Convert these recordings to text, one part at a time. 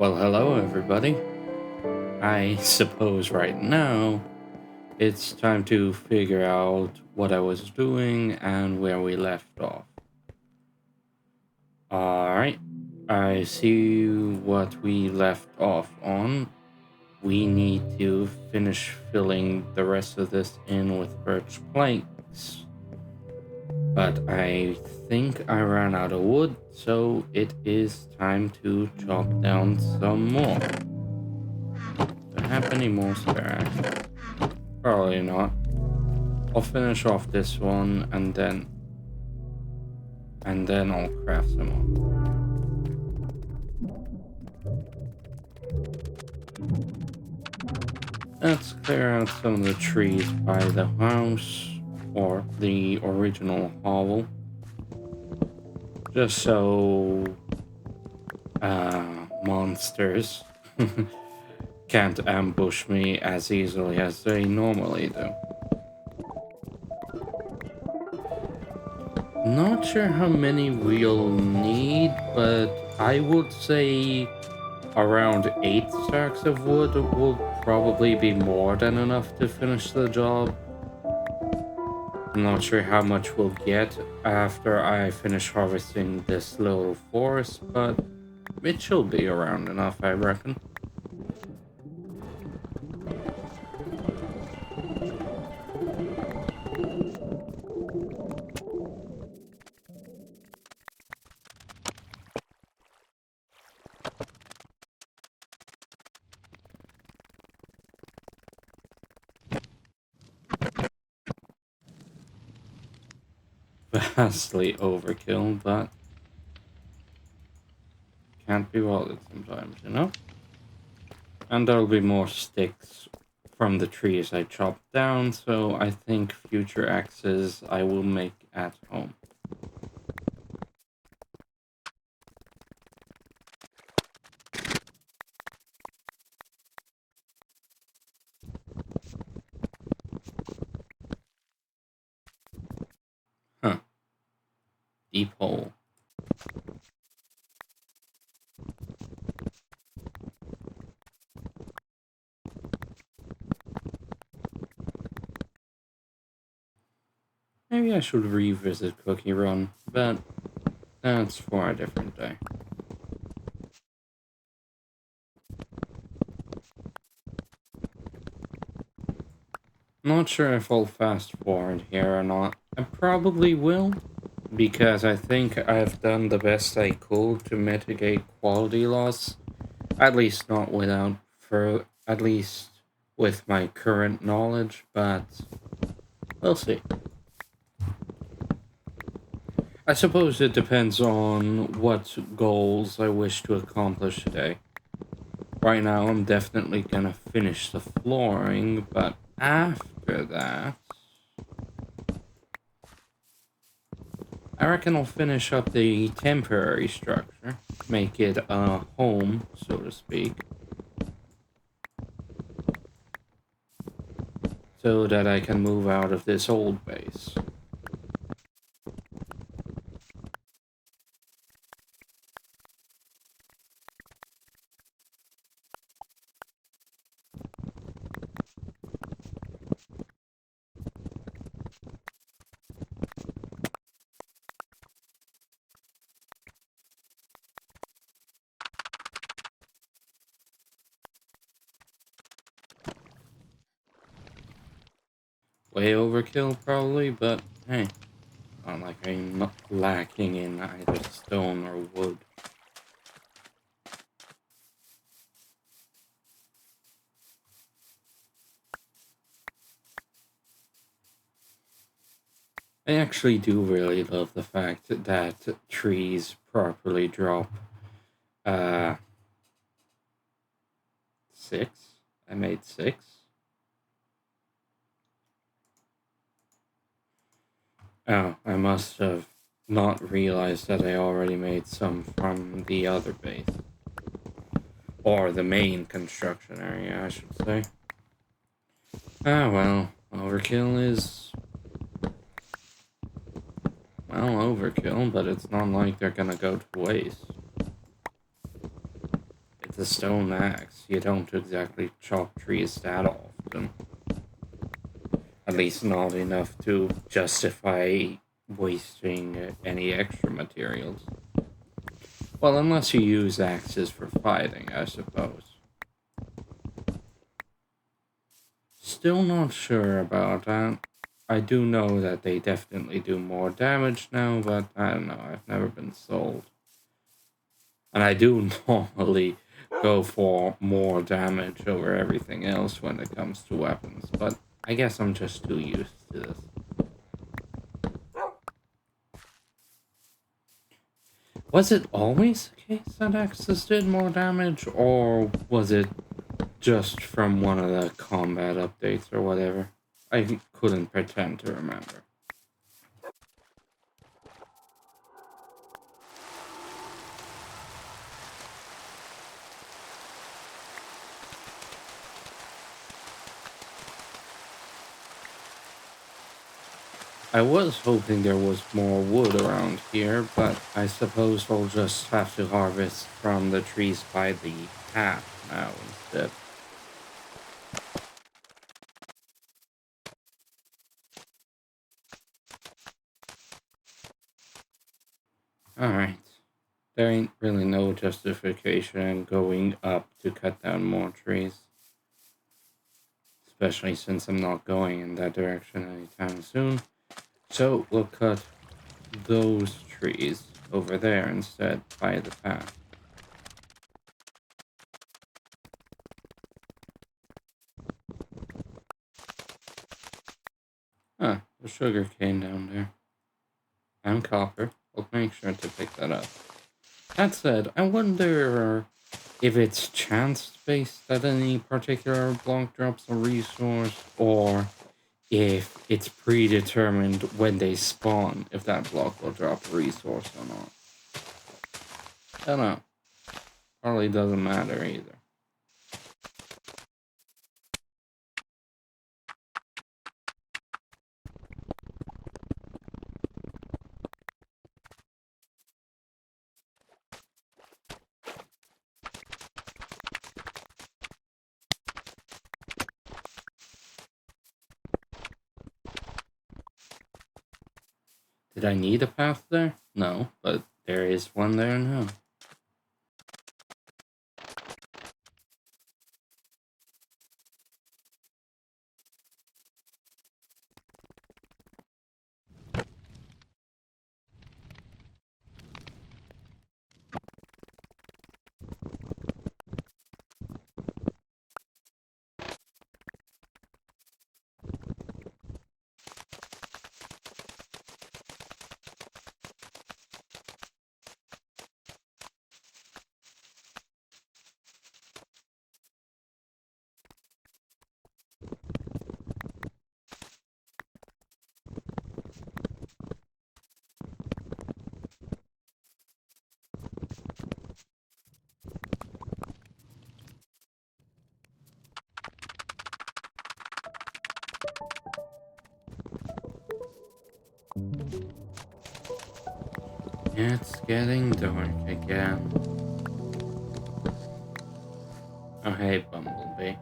Well, hello everybody. I suppose right now it's time to figure out what I was doing and where we left off. Alright, I see what we left off on. We need to finish filling the rest of this in with birch planks. But I think I ran out of wood, so it is time to chop down some more. Do I have any more spare axes? Probably not. I'll finish off this one and then I'll craft some more. Let's clear out some of the trees by the house or the original hovel. Just so monsters can't ambush me as easily as they normally do. Not sure how many we'll need, but I would say around 8 stacks of wood will probably be more than enough to finish the job. I'm not sure how much we'll get after I finish harvesting this little forest, but it should be around enough, I reckon. Vastly overkill, but can't be bothered sometimes, you know? And there'll be more sticks from the trees I chopped down, so I think future axes I will make at home. Huh. Deep hole. Maybe I should revisit Cookie Run, but that's for a different day. Not sure if I'll fast forward here or not. I probably will, because I think I've done the best I could to mitigate quality loss. At least not at least with my current knowledge, but we'll see. I suppose it depends on what goals I wish to accomplish today. Right now, I'm definitely gonna finish the flooring, but after that, I reckon I'll finish up the temporary structure, make it a home, so to speak, so that I can move out of this old base. Way overkill, probably, but hey, not like I'm not lacking in either stone or wood. I actually do really love the fact that trees properly drop, uh, 6? I made 6? Oh, I must have not realized that I already made some from the other base. Or the main construction area, I should say. Ah, well, overkill is... well, overkill, but it's not like they're gonna go to waste. with the stone axe, you don't exactly chop trees that often. At least not enough to justify wasting any extra materials. Well, unless you use axes for fighting, I suppose. Still not sure about that. I do know that they definitely do more damage now, but I don't know, I've never been sold. And I do normally go for more damage over everything else when it comes to weapons, but I guess I'm just too used to this. Was it always the case that axes did more damage, or was it just from one of the combat updates or whatever? I couldn't pretend to remember. I was hoping there was more wood around here, but I suppose I'll just have to harvest from the trees by the path now instead. Alright. There ain't really no justification in going up to cut down more trees. Especially since I'm not going in that direction anytime soon. So we'll cut those trees over there instead by the path. Ah, the sugar cane down there. And copper. I'll make sure to pick that up. That said, I wonder if it's chance-based that any particular block drops a resource, or if it's predetermined when they spawn if that block will drop a resource or not. I don't know. Probably doesn't matter either. Did I need a path there? No, but there is one there now. It's getting dark again. Oh hey, Bumblebee.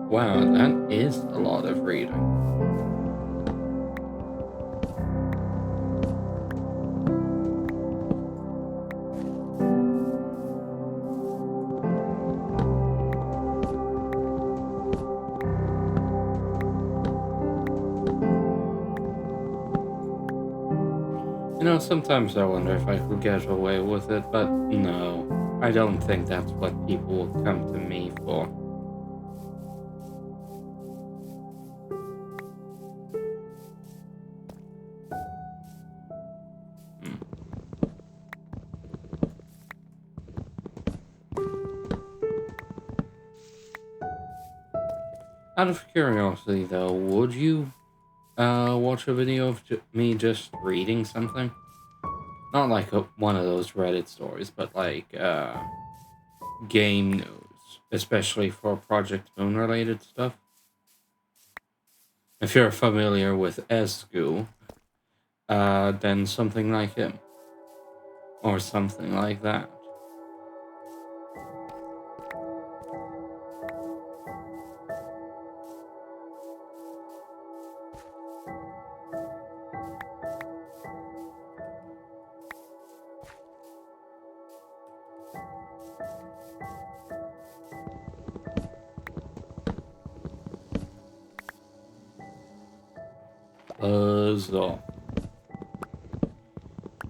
Wow, that is a lot of reading. You know, sometimes I wonder if I could get away with it, but no. I don't think that's what people will come to me for. Hmm. Out of curiosity, though, would you watch a video of me just reading something? Not like one of those Reddit stories, but like game news, especially for Project Moon related stuff. If you're familiar with Esgu, then something like him, or something like that. Buzz off.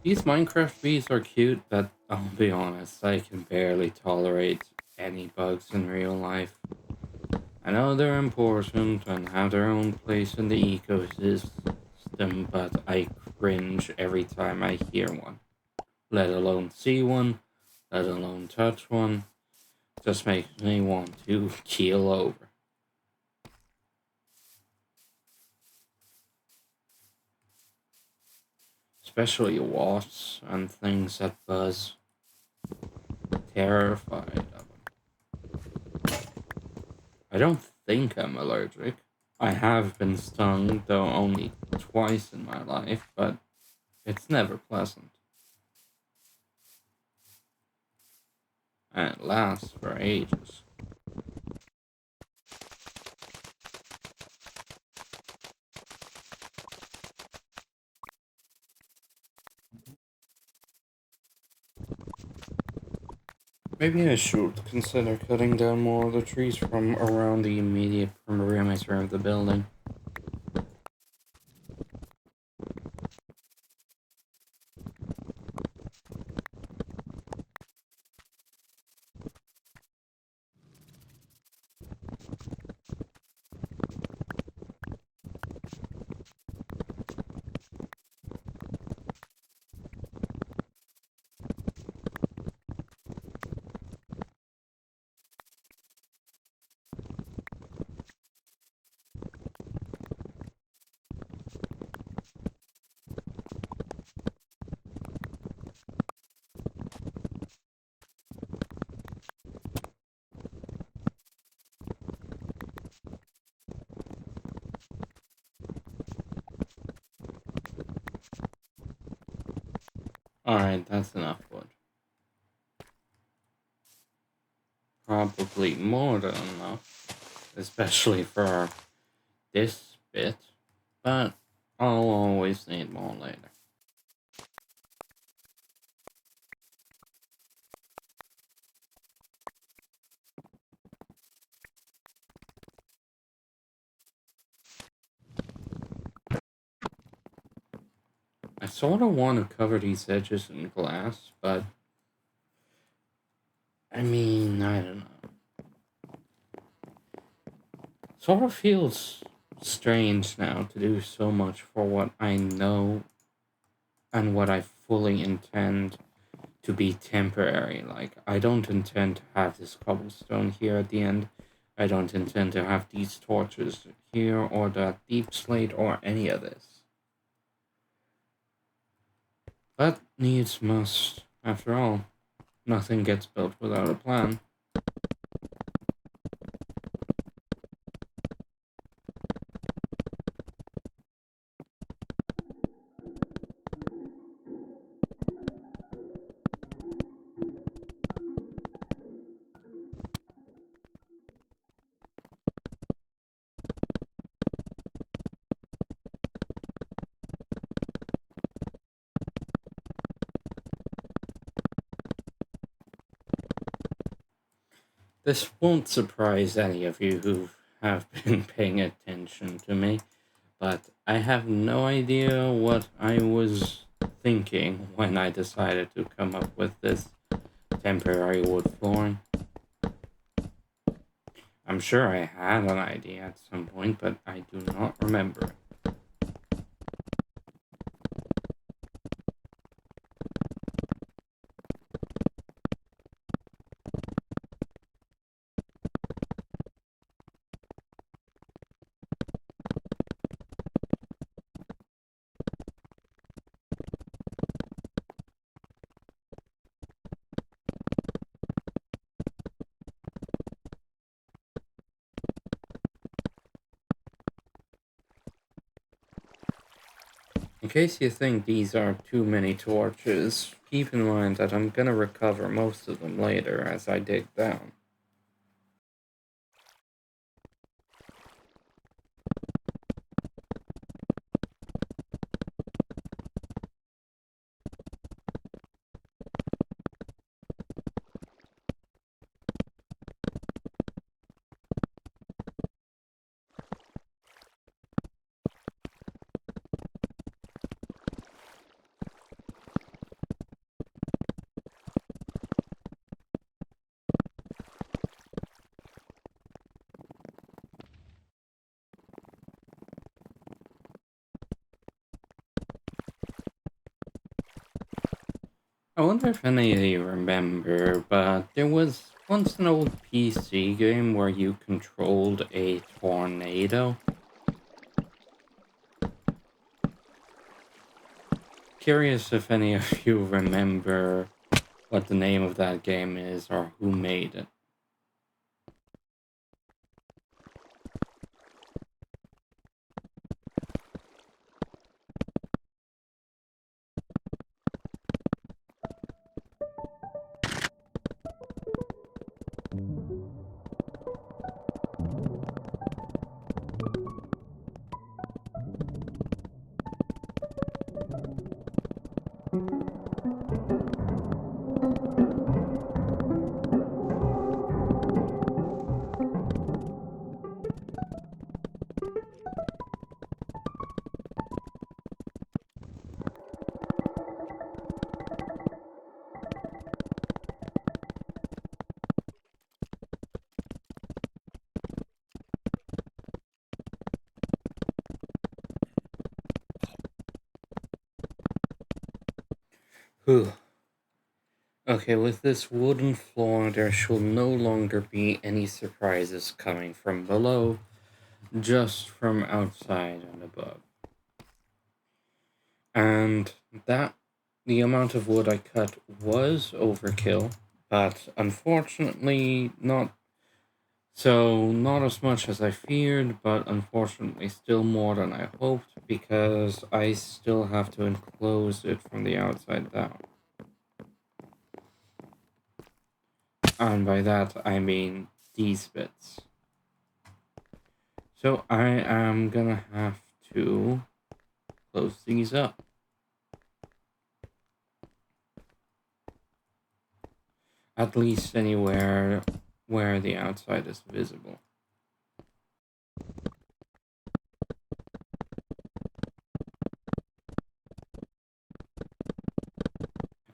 These Minecraft bees are cute, but I'll be honest, I can barely tolerate any bugs in real life. I know they're important and have their own place in the ecosystem, but I cringe every time I hear one. Let alone see one, let alone touch one. Just makes me want to keel over. Especially wasps and things that buzz. Terrified of them. I don't think I'm allergic. I have been stung, though only twice in my life, but it's never pleasant. And it lasts for ages. Maybe I should consider cutting down more of the trees from around the immediate perimeter of the building. Alright, that's enough wood. Probably more than enough, especially for this bit, but I'll always need more later. I sort of want to cover these edges in glass, but I mean, I don't know. Sort of feels strange now to do so much for what I know and what I fully intend to be temporary. Like, I don't intend to have this cobblestone here at the end. I don't intend to have these torches here or that deep slate or any of this. But needs must. After all, nothing gets built without a plan. This won't surprise any of you who have been paying attention to me, but I have no idea what I was thinking when I decided to come up with this temporary wood flooring. I'm sure I had an idea at some point, but I do not remember it. In case you think these are too many torches, keep in mind that I'm gonna recover most of them later as I dig down. I wonder if any of you remember, but there was once an old PC game where you controlled a tornado. Curious if any of you remember what the name of that game is or who made it. Whew. Okay, with this wooden floor, there shall no longer be any surprises coming from below, just from outside and above. And that, the amount of wood I cut was overkill, but unfortunately not as much as I feared, but unfortunately still more than I hoped, because I still have to enclose it from the outside down. And by that I mean these bits. So I am gonna have to close these up. At least anywhere where the outside is visible.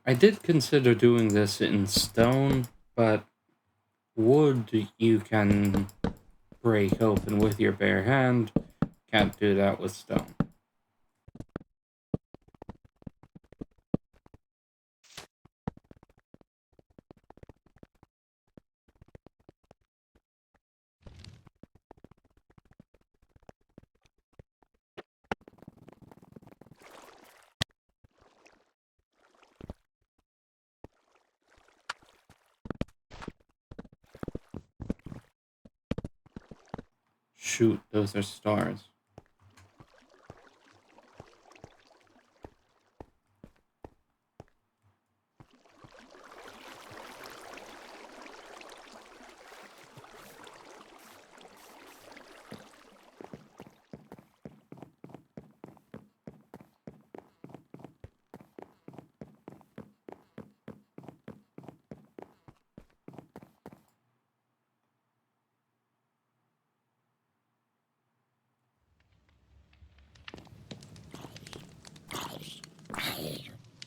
I did consider doing this in stone, but wood you can break open with your bare hand. Can't do that with stone. Shoot, those are stars.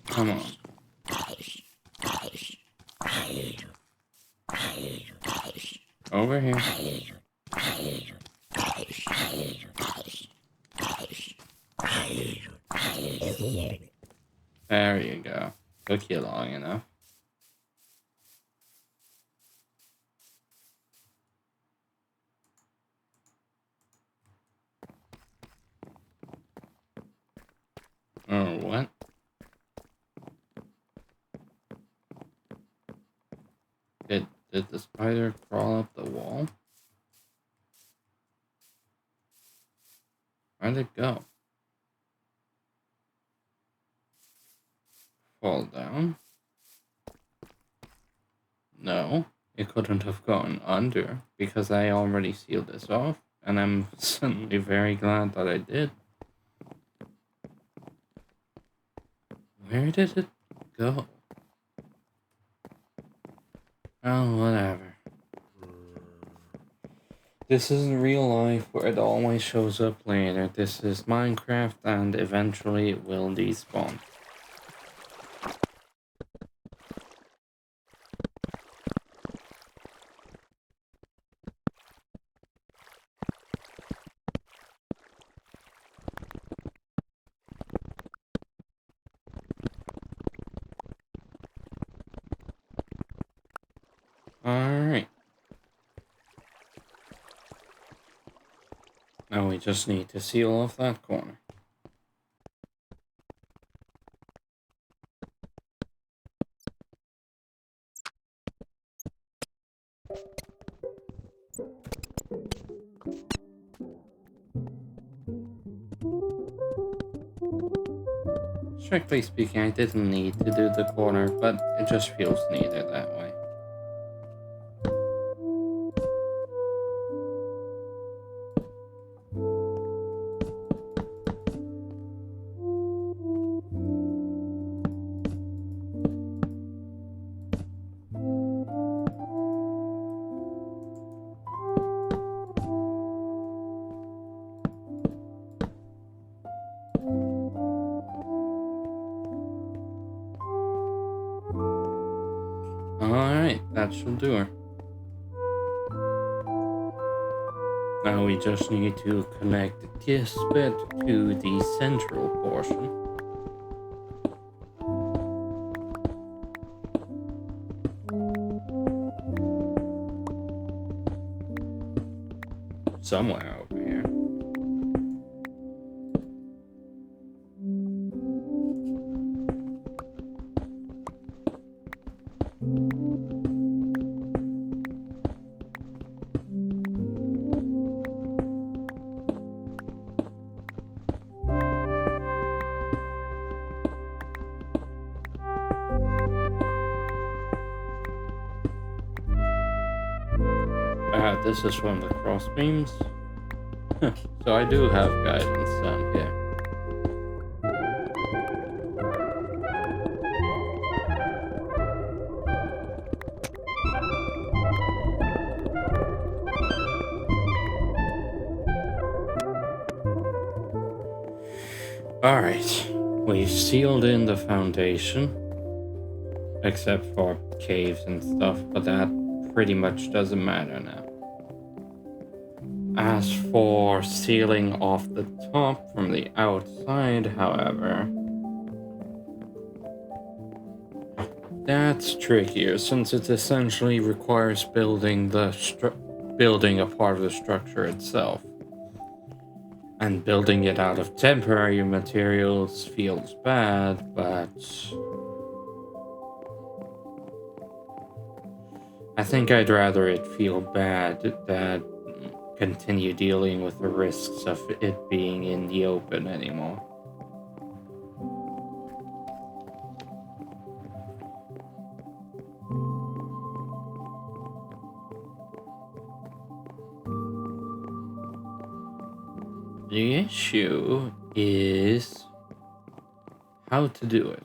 Come on. Over here. There you go. Took you long enough. Oh, what? Did the spider crawl up the wall? Where'd it go? fall down? No, it couldn't have gone under because I already sealed this off, and I'm suddenly very glad that I did. Where did it go? Oh, whatever. This isn't real life where it always shows up later. This is Minecraft and eventually it will despawn. Alright. Now we just need to seal off that corner. Strictly speaking, I didn't need to do the corner, but it just feels needed that way. Alright, that should do her. Now we just need to connect this bit to the central portion. Somewhere over here. This is from the cross beams. So I do have guidance down here. Alright, we've sealed in the foundation. Except for caves and stuff, but that pretty much doesn't matter now. As for sealing off the top from the outside, however, that's trickier since it essentially requires building a part of the structure itself. And building it out of temporary materials feels bad, but I think I'd rather it feel bad than continue dealing with the risks of it being in the open anymore. The issue is how to do it.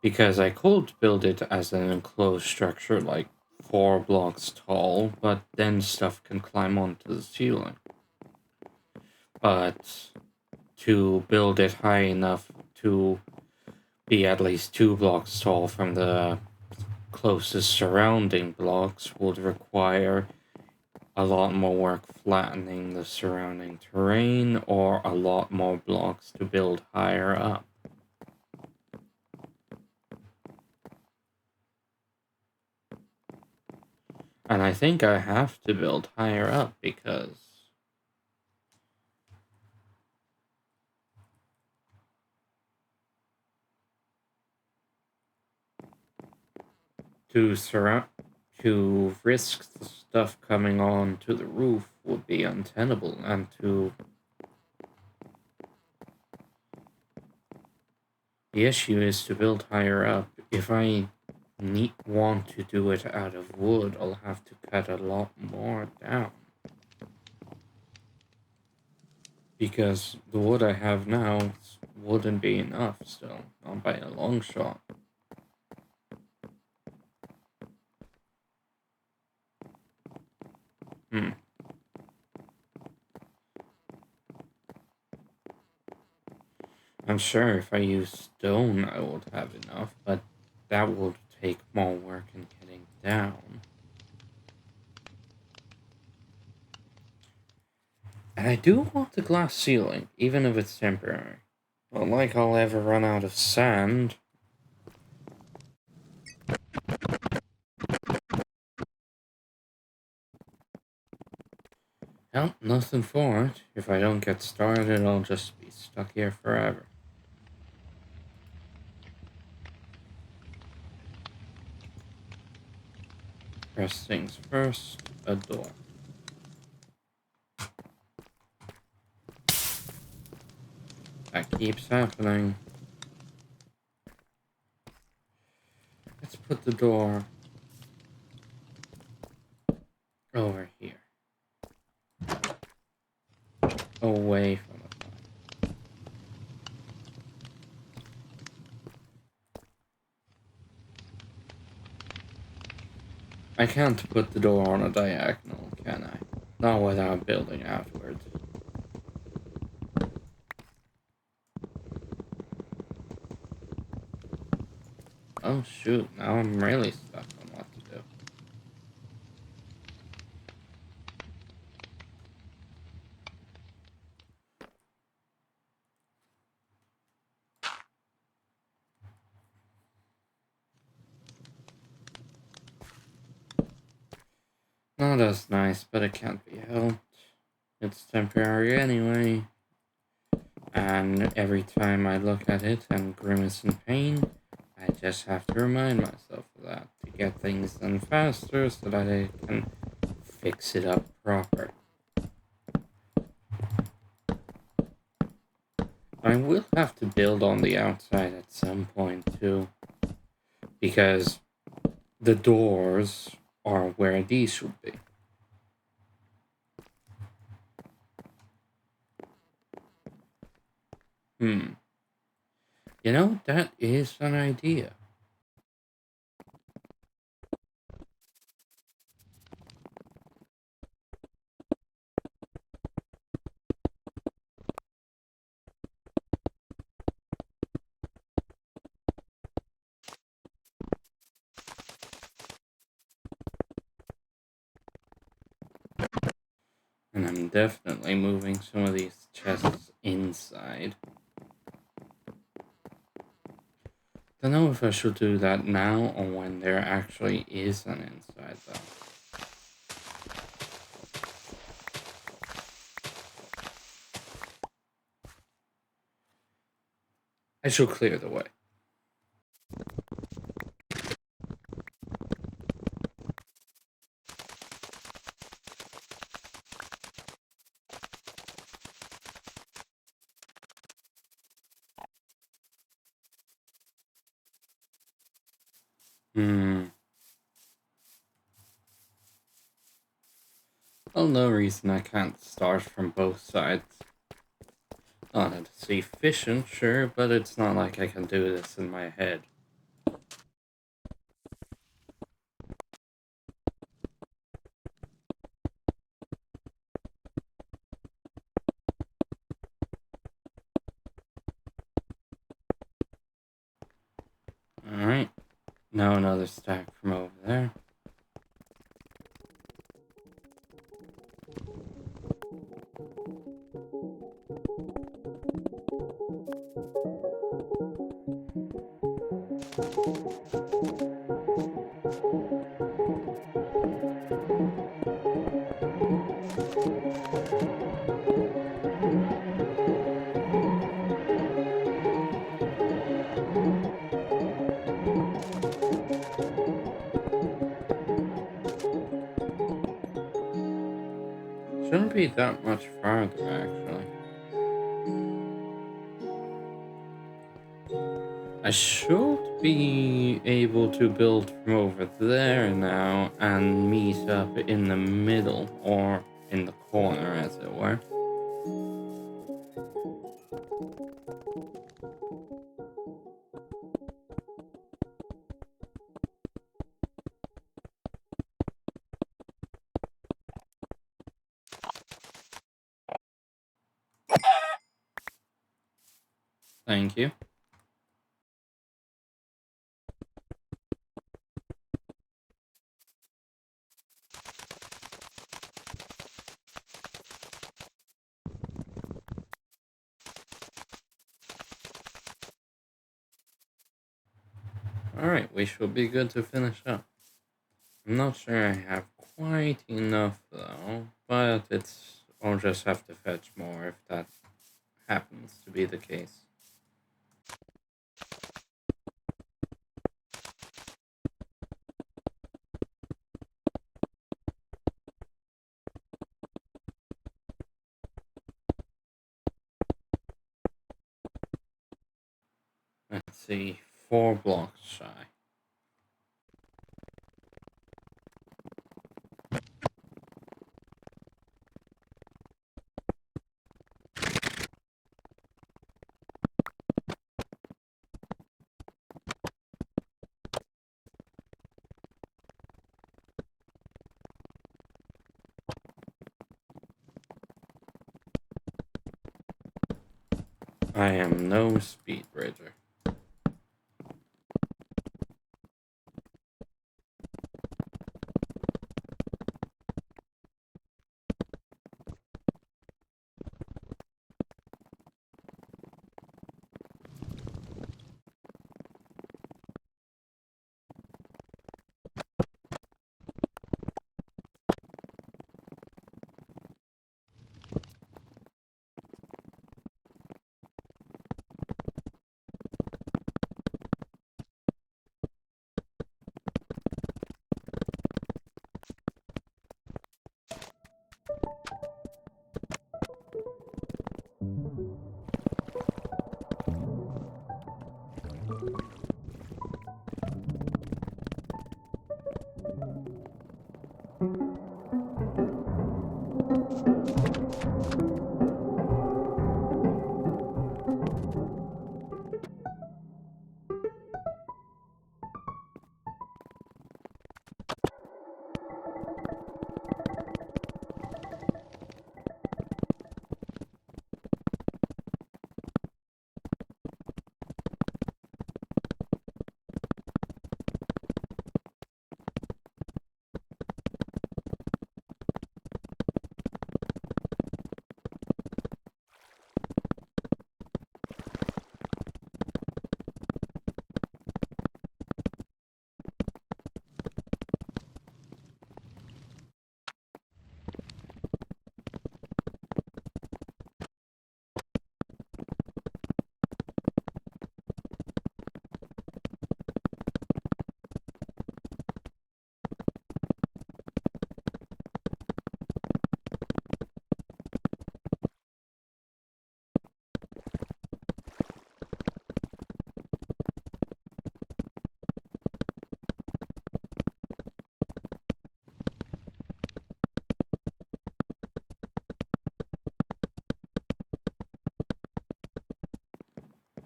Because I could build it as an enclosed structure like 4 blocks tall, but then stuff can climb onto the ceiling. But to build it high enough to be at least 2 blocks tall from the closest surrounding blocks would require a lot more work flattening the surrounding terrain or a lot more blocks to build higher up. And I think I have to build higher up because to risk the stuff coming on to the roof would be untenable, and to The issue is to build higher up. If I want to do it out of wood, I'll have to cut a lot more down. Because the wood I have now wouldn't be enough still, not by a long shot. I'm sure if I use stone I would have enough, but that would take more work in getting down. And I do want the glass ceiling, even if it's temporary. Not like I'll ever run out of sand. Well, nothing for it. If I don't get started, I'll just be stuck here forever. First things first, a door. That keeps happening. Let's put the door over here. Away from the fire. I can't put the door on a diagonal, can I? Not without building outwards. Oh shoot, now I'm really stuck on what to do. Not as nice, but it can't be helped. It's temporary anyway. And every time I look at it and grimace in pain, I just have to remind myself of that to get things done faster so that I can fix it up proper. I will have to build on the outside at some point too, because the doors are where these should be. You know, that is an idea. And I'm definitely moving some of these chests inside. Don't know if I should do that now or when there actually is an inside though. I should clear the way. Well, no reason I can't start from both sides. Not as efficient, sure, but it's not like I can do this in my head. Alright, now another stack from over there. Shouldn't be that much farther, actually. I should be able to build from over there now and meet up in the middle or in the corner, as it were. Thank you. Alright, we should be good to finish up. I'm not sure I have quite enough though, but I'll just have to fetch more if that happens to be the case. Let's see, 4 blocks shy. I am no speed bridger.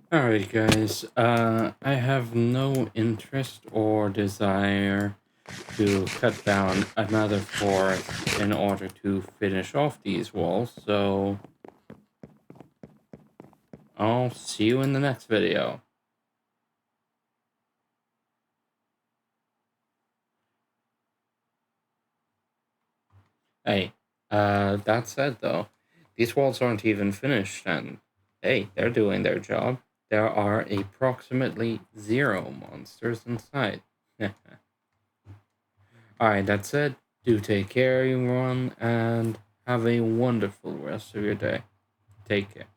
Alright, guys. I have no interest or desire to cut down another forest in order to finish off these walls, so I'll see you in the next video. Hey, that said though, these walls aren't even finished, and hey, they're doing their job. There are approximately 0 monsters inside. Alright, that said, do take care, everyone, and have a wonderful rest of your day. Take care.